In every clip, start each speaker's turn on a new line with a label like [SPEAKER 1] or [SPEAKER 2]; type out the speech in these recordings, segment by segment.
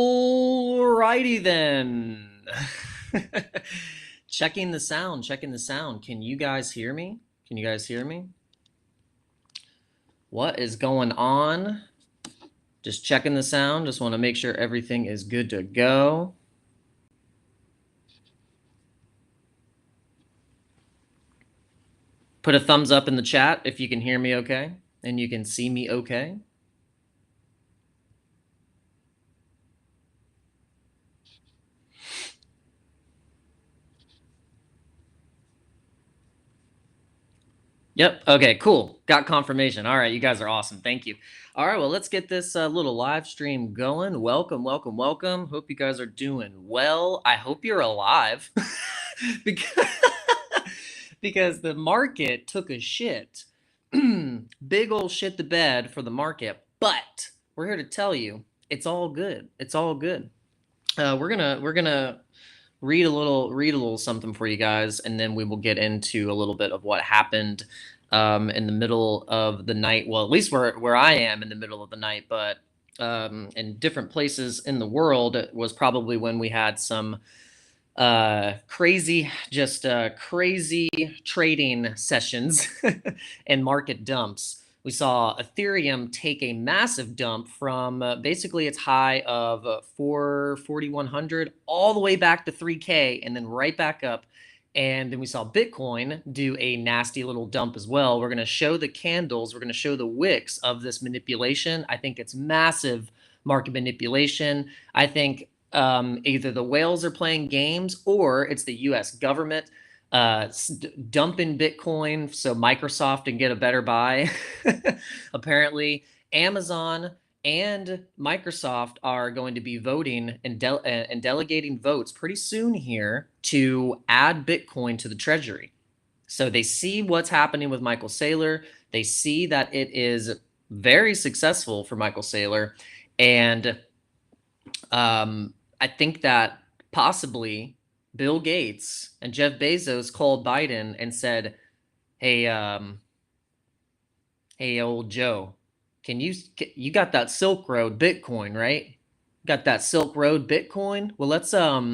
[SPEAKER 1] Alrighty then. Checking the sound, checking the sound. Can you guys hear me? Can you guys hear me? What is going on? Just checking the sound. Just want to make sure everything is good to go. Put a thumbs up in the chat if you can hear me okay and you can see me okay. Yep. Okay, cool. Got confirmation. All right, you guys are awesome. Thank you. All right, well, let's get this little live stream going. Welcome, welcome, welcome. Hope you guys are doing well. I hope you're alive because, because the market took a shit. Big old shit the bed for the market. But we're here to tell you it's all good. It's all good. We're gonna read a little something for you guys, and then we will get into a little bit of what happened in the middle of the night. Well, at least where I am in the middle of the night, but in different places in the world was probably when we had some crazy trading sessions and market dumps. We saw Ethereum take a massive dump from basically its high of 4,100 all the way back to 3K and then right back up. And then we saw Bitcoin do a nasty little dump as well. We're going to show the candles. We're going to show the wicks of this manipulation. I think it's massive market manipulation. I think either the whales are playing games or it's the US government dumping Bitcoin so Microsoft can get a better buy. Apparently, Amazon and Microsoft are going to be voting and delegating votes pretty soon here to add Bitcoin to the treasury. So they see what's happening with Michael Saylor. They see that it is very successful for Michael Saylor. And I think that possibly Bill Gates and Jeff Bezos called Biden and said, hey, hey, old Joe, you got that Silk Road Bitcoin, right? Got that Silk Road Bitcoin? Well, let's sell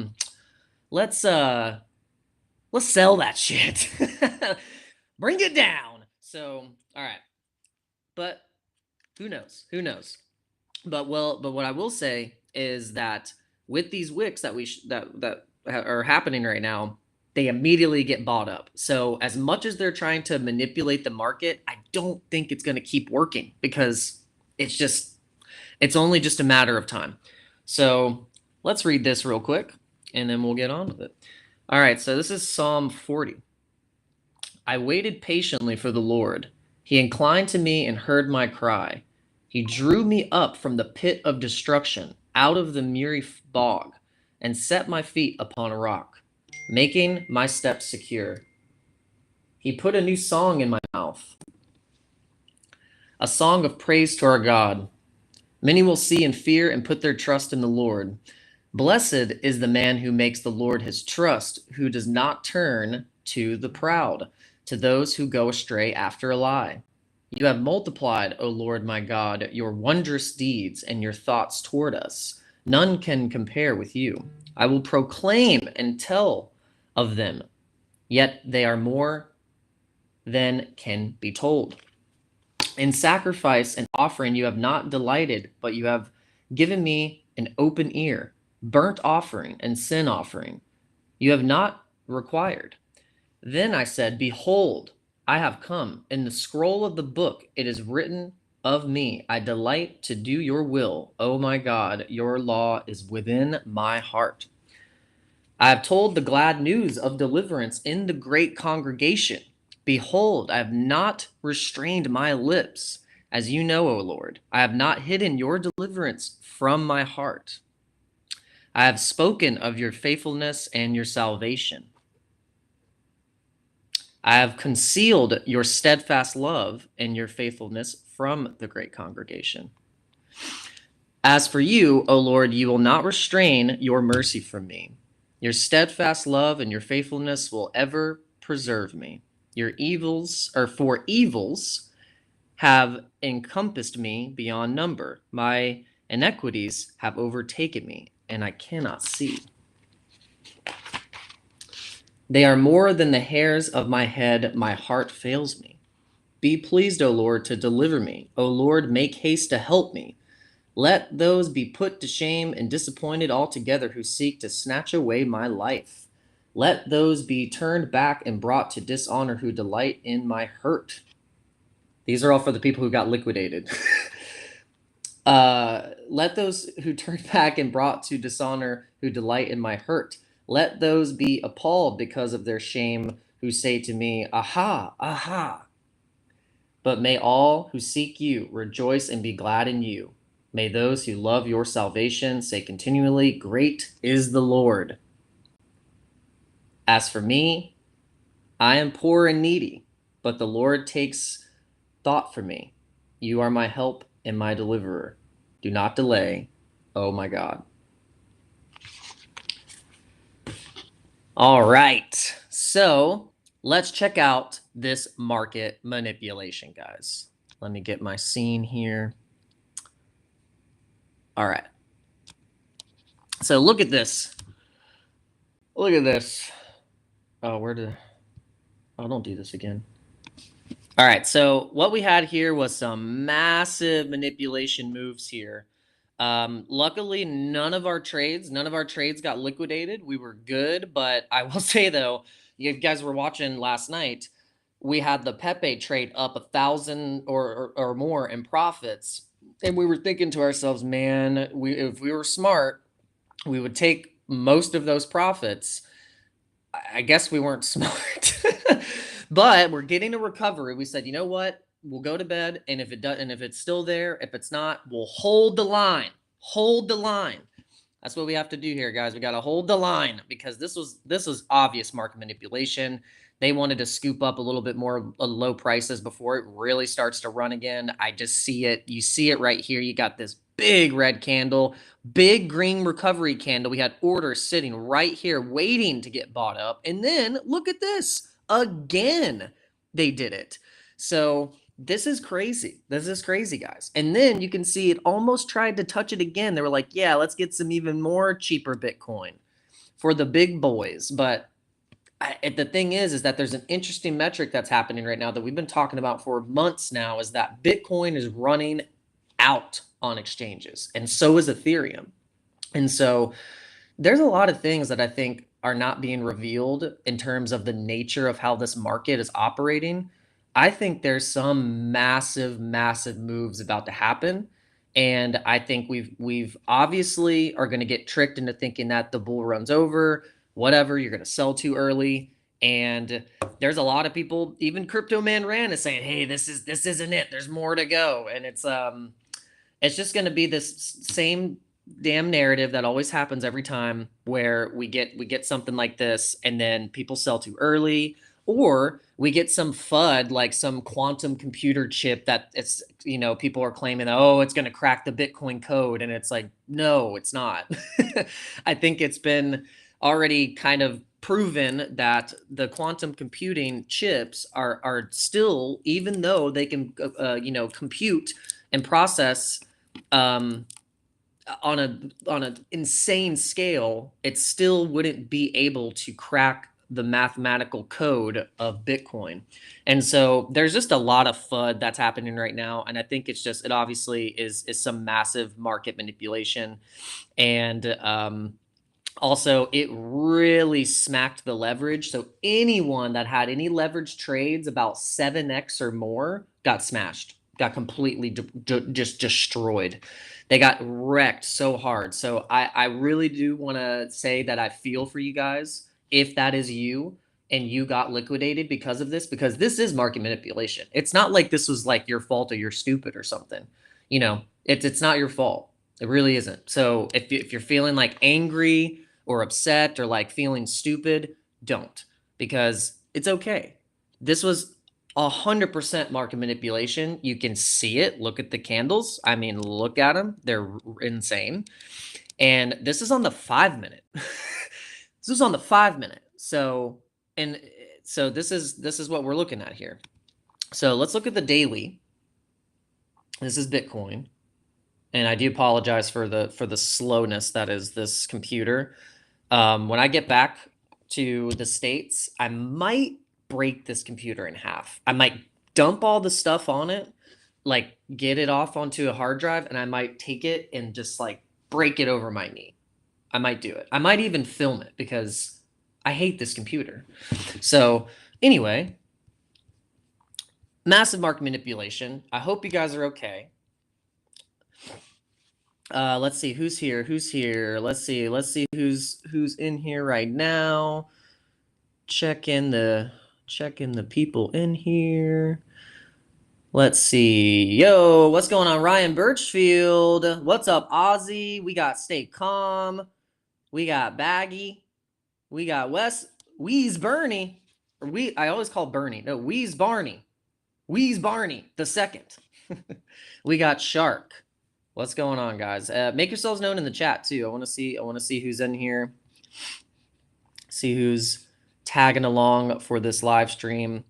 [SPEAKER 1] that shit. Bring it down. So, all right. But who knows? Who knows? But what I will say is that with these wicks that that are happening right now, they immediately get bought up. So as much as they're trying to manipulate the market, I don't think it's going to keep working because it's only just a matter of time. So Let's read this real quick, and then we'll get on with it. All right, so this is Psalm 40. I waited patiently for the Lord. He inclined to me and heard my cry. He drew me up from the pit of destruction, out of the miry bog, and set my feet upon a rock, making my steps secure. He put a new song in my mouth, a song of praise to our God. Many will see and fear and put their trust in the Lord. Blessed is the man who makes the Lord his trust, who does not turn to the proud, to those who go astray after a lie. You have multiplied, O Lord my God, your wondrous deeds and your thoughts toward us. None can compare with you. I will proclaim and tell of them, yet they are more than can be told. In sacrifice and offering you have not delighted, but you have given me an open ear. Burnt offering and sin offering you have not required. Then I said, behold, I have come. In the scroll of the book it is written of me, I delight to do your will. O my God, your law is within my heart. I have told the glad news of deliverance in the great congregation. Behold, I have not restrained my lips. As you know, O Lord, I have not hidden your deliverance from my heart. I have spoken of your faithfulness and your salvation. I have concealed your steadfast love and your faithfulness from the great congregation. As for you, O Lord, you will not restrain your mercy from me. Your steadfast love and your faithfulness will ever preserve me. Your evils, or for evils, have encompassed me beyond number. My iniquities have overtaken me, and I cannot see. They are more than the hairs of my head. My heart fails me. Be pleased, O Lord, to deliver me. O Lord, make haste to help me. Let those be put to shame and disappointed altogether who seek to snatch away my life. Let those be turned back and brought to dishonor who delight in my hurt. These are all for the people who got liquidated. Let those who turn back and brought to dishonor who delight in my hurt. Let those be appalled because of their shame who say to me, aha, aha. But may all who seek you rejoice and be glad in you. May those who love your salvation say continually, great is the Lord. As for me, I am poor and needy, but the Lord takes thought for me. You are my help and my deliverer. Do not delay, oh my God. All right, so let's check out this market manipulation, guys. Let me get my scene here. All right. So look at this. Look at this. Oh, don't do this again. All right, so what we had here was some massive manipulation moves here. Luckily, none of our trades got liquidated. We were good, but I will say though, you guys were watching last night, we had the Pepe trade up 1,000 or more in profits. And we were thinking to ourselves, man, if we were smart, we would take most of those profits. I guess we weren't smart, but we're getting a recovery. We said, you know what? We'll go to bed, and if it does, and if it's still there, if it's not, we'll hold the line. Hold the line. That's what we have to do here, guys. We got to hold the line because this was obvious market manipulation. They wanted to scoop up a little bit more low prices before it really starts to run again. I just see it. You see it right here. You got this big red candle, big green recovery candle. We had orders sitting right here waiting to get bought up. And then look at this. Again, they did it. So this is crazy. This is crazy, guys. And then you can see it almost tried to touch it again. They were like, yeah, let's get some even more cheaper Bitcoin for the big boys. But the thing is that there's an interesting metric that's happening right now that we've been talking about for months now, is that Bitcoin is running out on exchanges, and so is Ethereum. And so there's a lot of things that I think are not being revealed in terms of the nature of how this market is operating. I think there's some massive, massive moves about to happen. And I think we've obviously are going to get tricked into thinking that the bull run's over, whatever, you're going to sell too early. And there's a lot of people, even Crypto Man Ran is saying, hey, this isn't it. There's more to go. And it's just going to be this same damn narrative that always happens every time, where we get something like this and then people sell too early, or we get some FUD like some quantum computer chip that it's, people are claiming, oh, it's going to crack the Bitcoin code, and it's like, no, it's not. I think it's been already kind of proven that the quantum computing chips are still, even though they can compute and process on a insane scale, it still wouldn't be able to crack the mathematical code of Bitcoin. And so there's just a lot of FUD that's happening right now, and I think it obviously is some massive market manipulation. And also, it really smacked the leverage. So anyone that had any leverage trades about 7x or more got smashed, got completely just destroyed. They got wrecked so hard. So I really do want to say that I feel for you guys if that is you and you got liquidated because of this, because this is market manipulation. It's not like this was like your fault or you're stupid or something. It's not your fault. It really isn't. So if you're feeling like angry or upset or like feeling stupid, don't, because it's okay. This was 100% market manipulation. You can see it. Look at the candles. I mean, look at them. They're insane. And this is on the 5-minute. This is on the 5-minute. So this is what we're looking at here. So let's look at the daily. This is Bitcoin. And I do apologize for the slowness that is this computer. When I get back to the States, I might break this computer in half. I might dump all the stuff on it, like get it off onto a hard drive, and I might take it and just like break it over my knee. I might do it. I might even film it because I hate this computer. So anyway, massive market manipulation. I hope you guys are okay. Let's see who's here. Let's see who's in here right now. Check in the people in here. Let's see. Yo, what's going on, Ryan Birchfield? What's up, Ozzy? We got Stay Calm. We got Baggy. We got Wheeze Bernie. I always call Bernie. No, Wheeze Barney. Wheeze Barney the second. We got Shark. What's going on, guys? Make yourselves known in the chat too. I want to see who's in here. See who's tagging along for this live stream.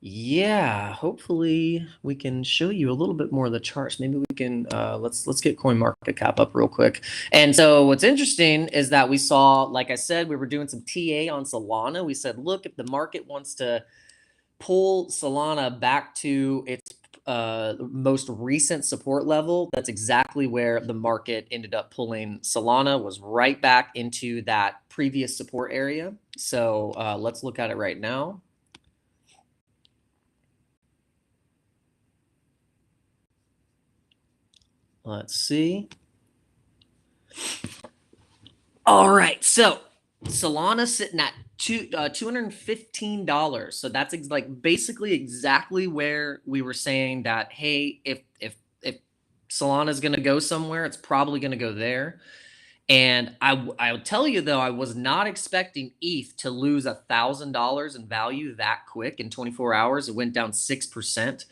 [SPEAKER 1] Yeah, hopefully we can show you a little bit more of the charts. Maybe we can let's get CoinMarketCap up real quick. And so what's interesting is that we saw, like I said, we were doing some TA on Solana. We said, look, if the market wants to pull Solana back to its most recent support level, that's exactly where the market ended up pulling Solana, was right back into that previous support area. So let's look at it right now. Let's see. All right, so Solana sitting at $215. So that's like basically exactly where we were saying that, hey, if Solana is going to go somewhere, it's probably going to go there. And I'll tell you though, I was not expecting ETH to lose $1,000 in value that quick in 24 hours. It went down 6%.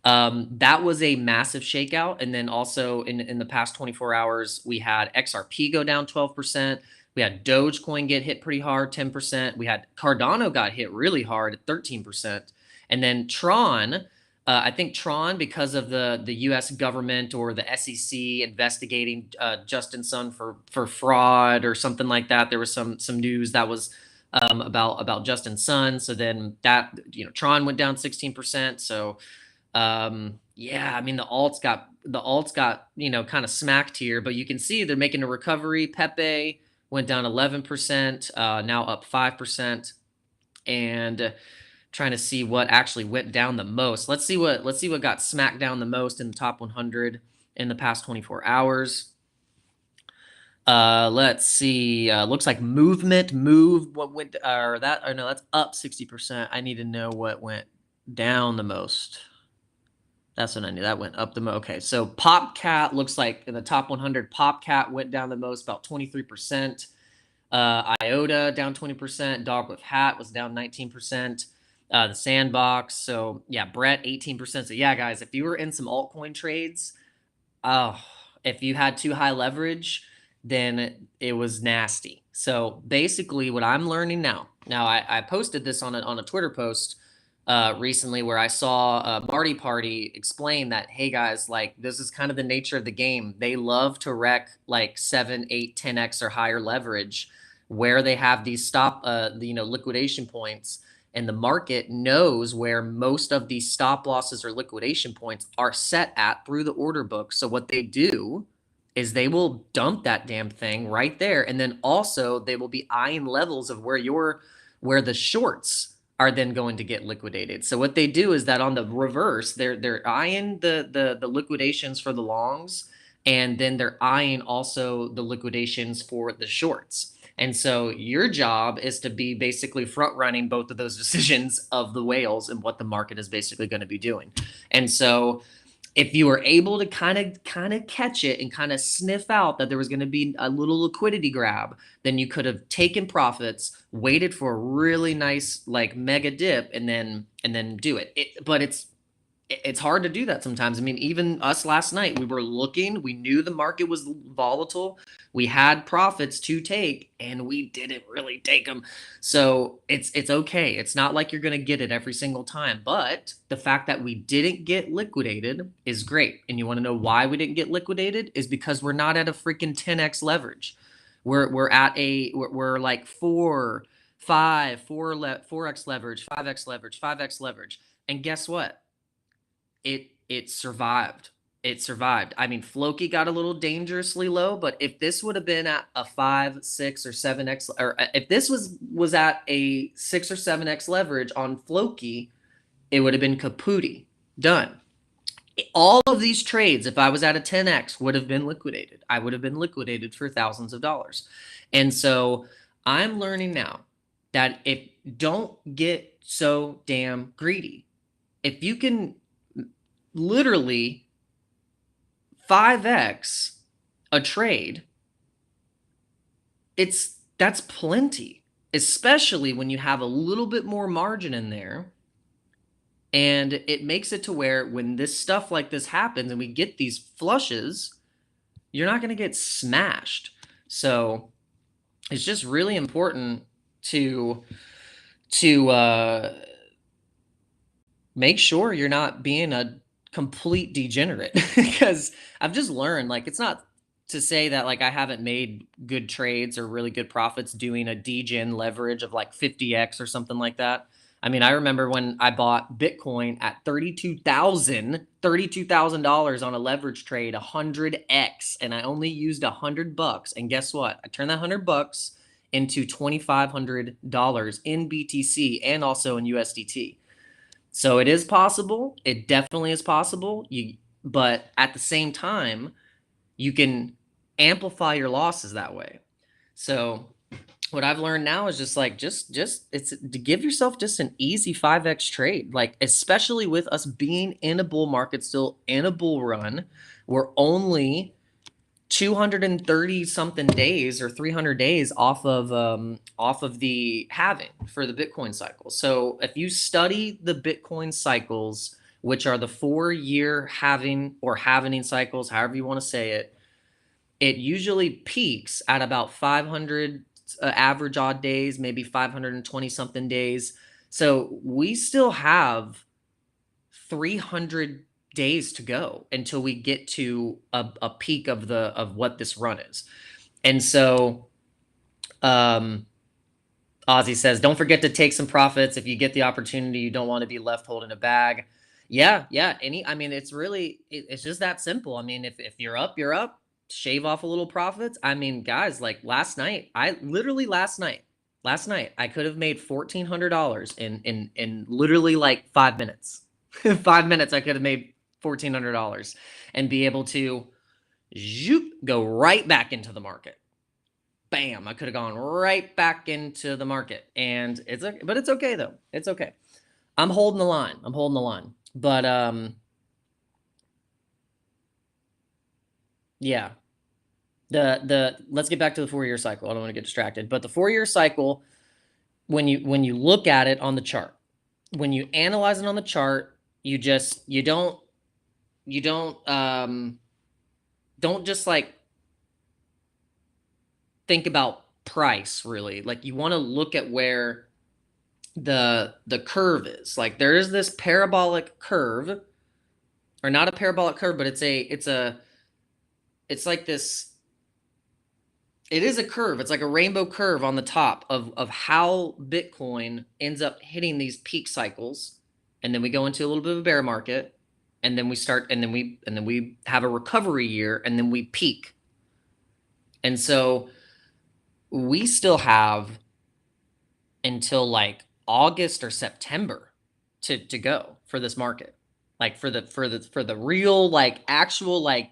[SPEAKER 1] That was a massive shakeout. And then also in the past 24 hours, we had XRP go down 12%. We had Dogecoin get hit pretty hard, 10%. We had Cardano got hit really hard at 13%. And then Tron, I think Tron, because of the U.S. government or the SEC investigating Justin Sun for fraud or something like that. There was some news that was about Justin Sun. So then that, Tron went down 16%. So yeah, I mean the alts got kind of smacked here, but you can see they're making a recovery. Pepe went down 11%, now up 5%, and trying to see what actually went down the most. Let's see what got smacked down the most in the top 100 in the past 24 hours. Let's see. Looks like movement moved. What went or that? Or no, that's up 60%. I need to know what went down the most. That's what I knew. That went up the most. Okay, so PopCat looks like in the top 100. PopCat went down the most, about 23%. IOTA down 20%. Dog with Hat was down 19%. The Sandbox. So yeah, Brett 18%. So yeah, guys, if you were in some altcoin trades, oh, if you had too high leverage, then it was nasty. So basically, what I'm learning now. Now I posted this on a Twitter post recently where I saw Marty Party explain that, hey guys, like this is kind of the nature of the game. They love to wreck like 7, 8, 10x or higher leverage where they have these liquidation points, and the market knows where most of these stop losses or liquidation points are set at through the order book. So what they do is they will dump that damn thing right there, and then also they will be eyeing levels of where the shorts are then going to get liquidated. So what they do is that on the reverse, they're eyeing the liquidations for the longs, and then they're eyeing also the liquidations for the shorts. And so your job is to be basically front running both of those decisions of the whales and what the market is basically going to be doing. And so if you were able to kind of catch it and kind of sniff out that there was going to be a little liquidity grab, then you could have taken profits, waited for a really nice like mega dip, and then do it. But it's hard to do that sometimes. I mean, even us last night, we were looking, we knew the market was volatile. We had profits to take and we didn't really take them. So it's okay. It's not like you're going to get it every single time, but the fact that we didn't get liquidated is great. And you want to know why we didn't get liquidated is because we're not at a freaking 10x leverage. We're like 4x leverage, 5x leverage, 5x leverage. And guess what? It survived. It survived. I mean, Floki got a little dangerously low, but if this would have been at a 5, 6, or 7x, or if this was at a 6 or 7x leverage on Floki, it would have been kapooty. Done. All of these trades, if I was at a 10x, would have been liquidated. I would have been liquidated for thousands of dollars. And so I'm learning now that don't get so damn greedy. If you can literally 5x a trade, that's plenty, especially when you have a little bit more margin in there. And it makes it to where when this stuff like this happens and we get these flushes, you're not going to get smashed. So it's just really important to make sure you're not being a complete degenerate, because I've just learned, like, it's not to say that like I haven't made good trades or really good profits doing a degen leverage of like 50x or something like that. I mean, I remember when I bought Bitcoin at $32,000 on a leverage trade, 100x, and I only used $100. And guess what? I turned that $100 into $2,500 in BTC and also in USDT. So it is possible. It definitely is possible. But at the same time, you can amplify your losses that way. So what I've learned now is just it's to give yourself just an easy 5x trade, like especially with us being in a bull market, still in a bull run. We're only 230 something days or 300 days off of the halving for the Bitcoin cycle. So if you study the Bitcoin cycles, which are the 4-year halving or halvening cycles, however you want to say it, it usually peaks at about 500 average odd days, maybe 520 something days. So we still have 300 days to go until we get to a peak of what this run is. And so Ozzy says, don't forget to take some profits if you get the opportunity. You don't want to be left holding a bag. Yeah. I mean, it's just that simple. I mean, if you're up, shave off a little profits. I mean, guys, like last night, last night Last night, I could have made $1,400 in literally like 5 minutes. 5 minutes, I could have made $1,400 and be able to go right back into the market. Bam! I could have gone right back into the market, and it's okay, but it's okay though. It's okay. I'm holding the line. I'm holding the line. But yeah. Let's get back to the 4-year cycle. I don't want to get distracted, but the 4-year cycle, when you look at it on the chart, when you analyze it on the chart, you don't just like think about price really. Like you want to look at where the curve is. Like there is this parabolic curve, or not a parabolic curve, but it's like this. It is a curve. It's like a rainbow curve on the top of how Bitcoin ends up hitting these peak cycles, and then we go into a little bit of a bear market, and then we start, and then we have a recovery year, and then we peak. And so we still have until like August or September to go for this market, like for the real, like actual, like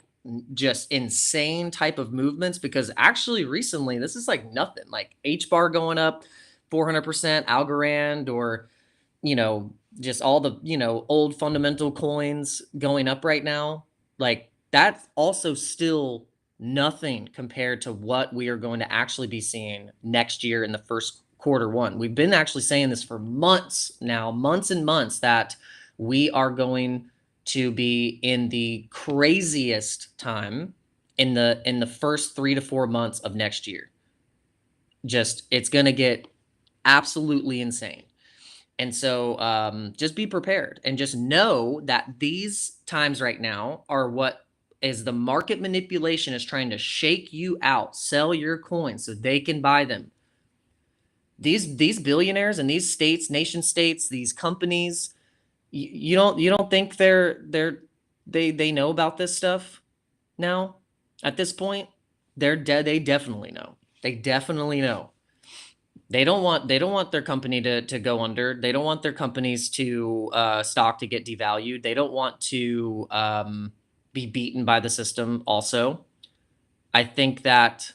[SPEAKER 1] just insane type of movements. Because actually recently this is like nothing, like H bar going up 400%, Algorand, or just all the old fundamental coins going up right now. Like that's also still nothing compared to what we are going to actually be seeing next year in the first quarter 1. We've been actually saying this for months now, months and months, that we are going to be in the craziest time in the first 3 to 4 months of next year. Just, it's going to get absolutely insane. And so just be prepared, and just know that these times right now are what is the market manipulation is trying to shake you out, sell your coins so they can buy them. These billionaires and these states, nation states, these companies, you don't think they know about this stuff now at this point? They're dead. They definitely know. They definitely know. They don't want their company to go under. They don't want their companies to stock to get devalued. They don't want to be beaten by the system also. I think that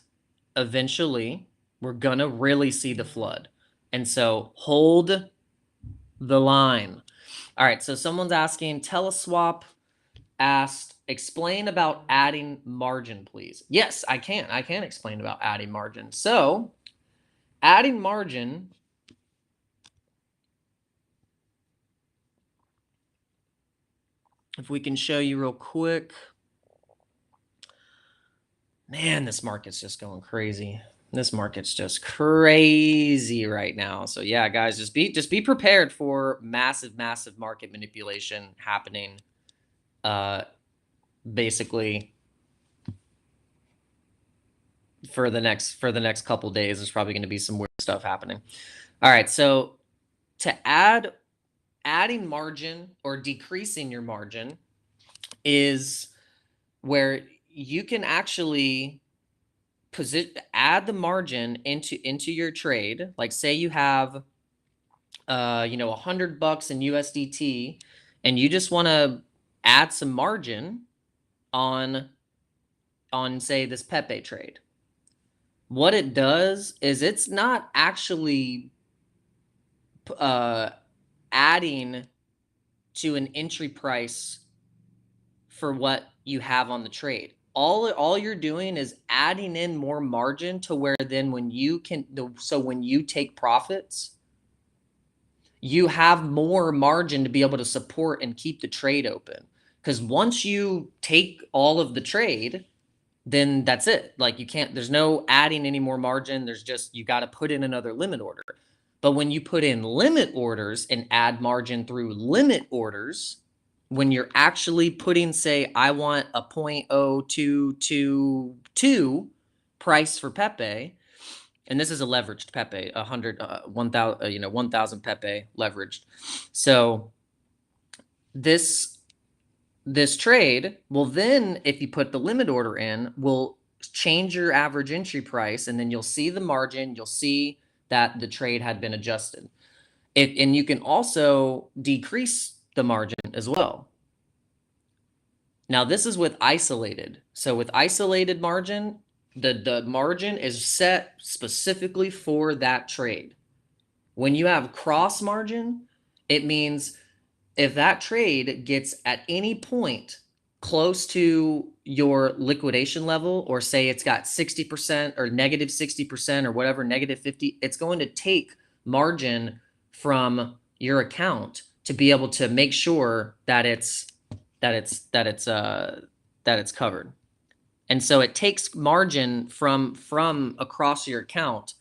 [SPEAKER 1] eventually we're gonna really see the flood. And so hold the line. All right, so someone's asking, Teleswap asked, explain about adding margin, please. Yes, I can explain about adding margin. So adding margin, if we can show you real quick. Man, this market's just going crazy. This market's just crazy right now. So yeah, guys, just be prepared for massive market manipulation happening. Basically for the next couple days, there's probably going to be some weird stuff happening. All right, so to adding margin or decreasing your margin is where you can actually add the margin into your trade. Like say you have $100 in USDT, and you just want to add some margin on say this Pepe trade. What it does is it's not actually adding to an entry price for what you have on the trade. All you're doing is adding in more margin to where then when you take profits, you have more margin to be able to support and keep the trade open. Because once you take all of the trade, then that's it. Like there's no adding any more margin. There's just, you got to put in another limit order. But when you put in limit orders and add margin through limit orders, when you're actually putting, say, I want a 0.0222 price for Pepe, and this is a leveraged Pepe, 1,000 Pepe leveraged. So this trade will then, if you put the limit order in, will change your average entry price, and then you'll see the margin, you'll see that the trade had been adjusted. And you can also decrease the margin as well. Now this is with isolated. So with isolated margin, the margin is set specifically for that trade. When you have cross margin, it means if that trade gets at any point close to your liquidation level, or say it's got 60% or negative 60% or whatever, negative 50, it's going to take margin from your account to be able to make sure that it's covered. And so it takes margin from across your account,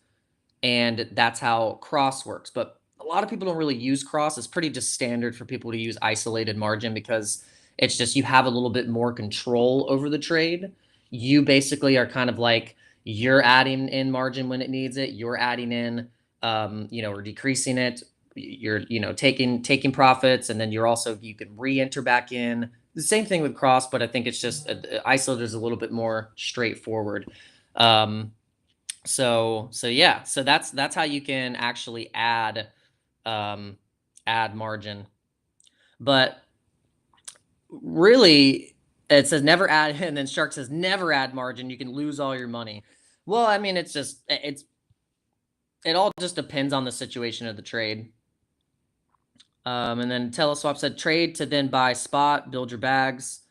[SPEAKER 1] and that's how cross works. But a lot of people don't really use cross. It's pretty just standard for people to use isolated margin because it's just you have a little bit more control over the trade. You basically are kind of like, you're adding in margin when it needs it. You're adding in, or decreasing it. You're, taking profits, and then you can re-enter back in. The same thing with cross, but I think it's just isolated is a little bit more straightforward. So yeah, so that's how you can actually add margin. But really, it says never add, and then Shark says never add margin. You can lose all your money. Well, I mean, it all just depends on the situation of the trade. And then Teleswap said trade to then buy spot, build your bags.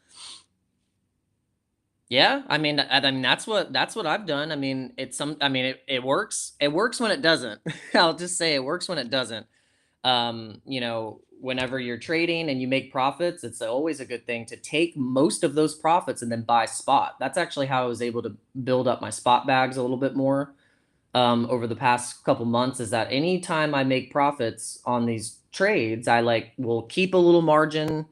[SPEAKER 1] Yeah, I mean that's what I've done. I mean, it works. It works when it doesn't. I'll just say it works when it doesn't. Whenever you're trading and you make profits, it's always a good thing to take most of those profits and then buy spot. That's actually how I was able to build up my spot bags a little bit more over the past couple months, is that anytime I make profits on these trades, I will keep a little margin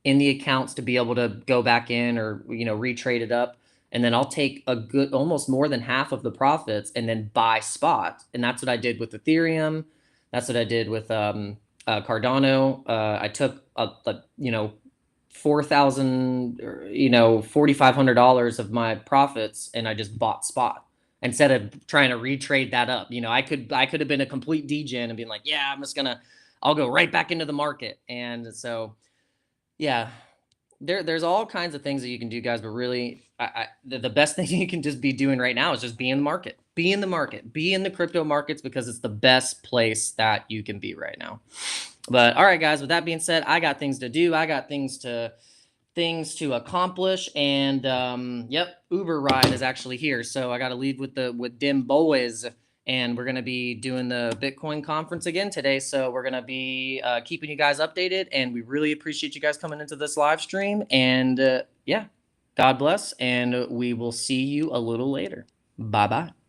[SPEAKER 1] in the accounts to be able to go back in or, retrade it up. And then I'll take almost more than half of the profits and then buy spot. And that's what I did with Ethereum. That's what I did with Cardano. I took $4,000, $4,500 of my profits, and I just bought spot instead of trying to retrade that up. I could have been a complete degen and been like, yeah, I'll go right back into the market. And so, yeah, there's all kinds of things that you can do, guys, but really the best thing you can just be doing right now is just be in the market, be in the crypto markets, because it's the best place that you can be right now. But all right, guys, with that being said, I got things to do. I got things to accomplish, and yep, Uber ride is actually here, so I got to leave with Dim Boys, and we're going to be doing the Bitcoin conference again today, so we're going to be keeping you guys updated, and we really appreciate you guys coming into this live stream, and yeah, God bless, and we will see you a little later. Bye bye.